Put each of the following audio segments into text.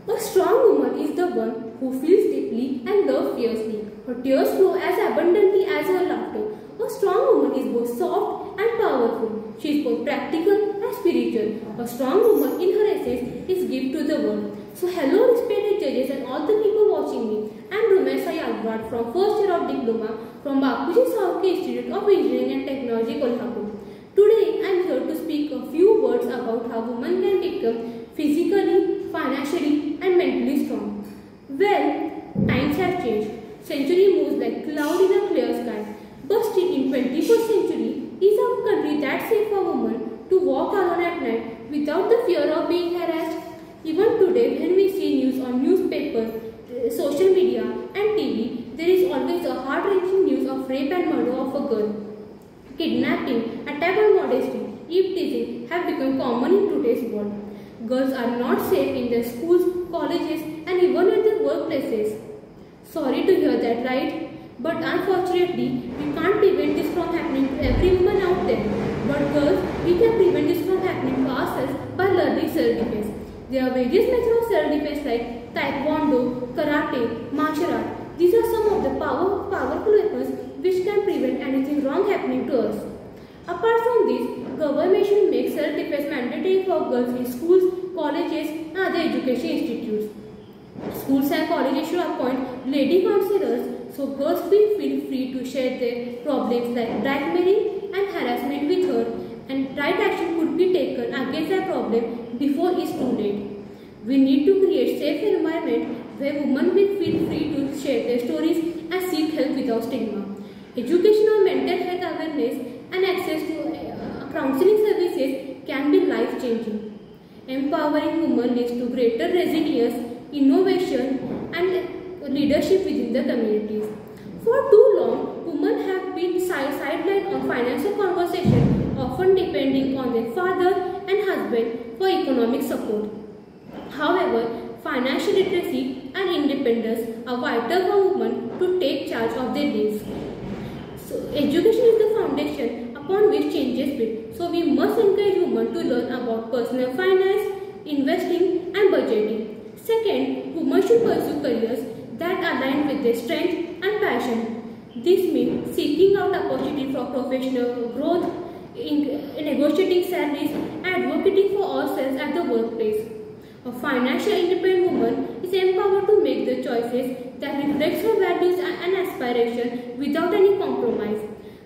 A strong woman is the one who feels deeply and loves fiercely. Her tears flow as abundantly as her laughter. A strong woman is both soft and powerful. She is both practical and spiritual. A strong woman in her essence is gift to the world. So hello respected judges and all the people watching me. I am Rumesh Yagwad from first year of diploma from Bapuji Sahuke Institute of Engineering and Technology, Kolhapur. Today I am here to speak a few words about how women can become physically, financially and mentally strong. Well, times have changed. Century moves like cloud in a clear sky. But still in 21st century, is our country that safe for women to walk alone at night without the fear of being harassed? Even today, when we see news on newspapers, social media and TV, there is always a heart-wrenching news of rape and murder of a girl. Kidnapping, attack on modesty, eve-teasing have become common in today's world. Girls are not safe in their schools, colleges and even at their workplaces. Sorry to hear that, right? But unfortunately, we can't prevent this from happening to every woman out there. But girls, we can prevent this from happening to ourselves by learning self-defense. There are various methods of self-defense like taekwondo, karate, martial art. These are some of the powerful weapons which can prevent anything wrong happening to us. Apart from this, government should make self-defense mandatory for girls in schools, colleges and other education institutes. Schools and colleges should appoint lady counselors so girls will feel free to share their problems like blackmailing and harassment with her, and right action could be taken against that problem before it's too late. We need to create safe environment where women will feel free to share their stories and seek help without stigma. Education on mental health awareness and access to counseling services can be life-changing. Empowering women leads to greater resilience, innovation and leadership within the communities. For too long, women have been sidelined on financial conversation, often depending on their father and husband for economic support. However, financial literacy and independence are vital for women to take charge of their lives. So, education is the foundation upon which change is built. So, we must encourage women to learn about personal finance, investing and budgeting. Second, women should pursue careers that align with their strength and passion. This means seeking out opportunity for professional growth, negotiating salaries, and advocating for ourselves at the workplace. A financially independent woman is empowered to make the choices that reflect her values and aspirations without any compromise.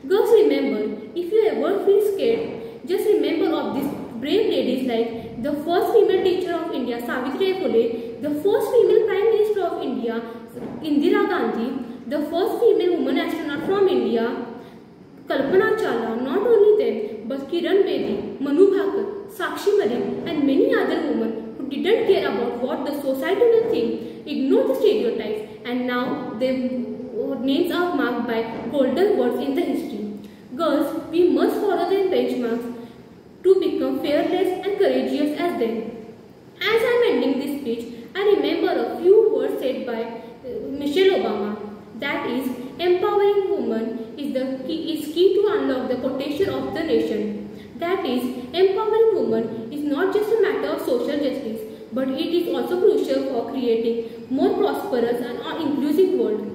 Girls, remember, if you ever feel scared, just remember of these brave ladies like the first female teacher of India, Savitribai Phule, the first female Prime Minister of India, Indira Gandhi, the first female woman astronaut from India, Kalpana Chawla. Not only them, but Kiran Bedi, Manu Bhaker, Sakshi Malik and many other women who didn't care about what the society will think, ignored the stereotypes, and now their names are marked by golden words in the history. Girls, we must follow their benchmarks to become fearless and courageous as them. As I am ending this speech, I remember a few words said by Michelle Obama. That is, empowering women is key to unlock the potential of the nation. That is, empowering women is not just a matter of social justice, but it is also crucial for creating more prosperous and inclusive world.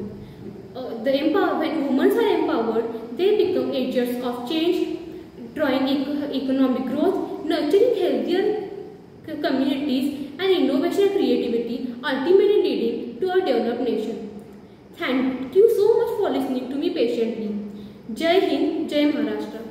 When women are empowered, they become agents of change, drawing economic growth, nurturing healthier communities and innovation and creativity, ultimately leading to a developed nation. Thank you so much for listening to me patiently. Jai Hind, Jai Maharashtra.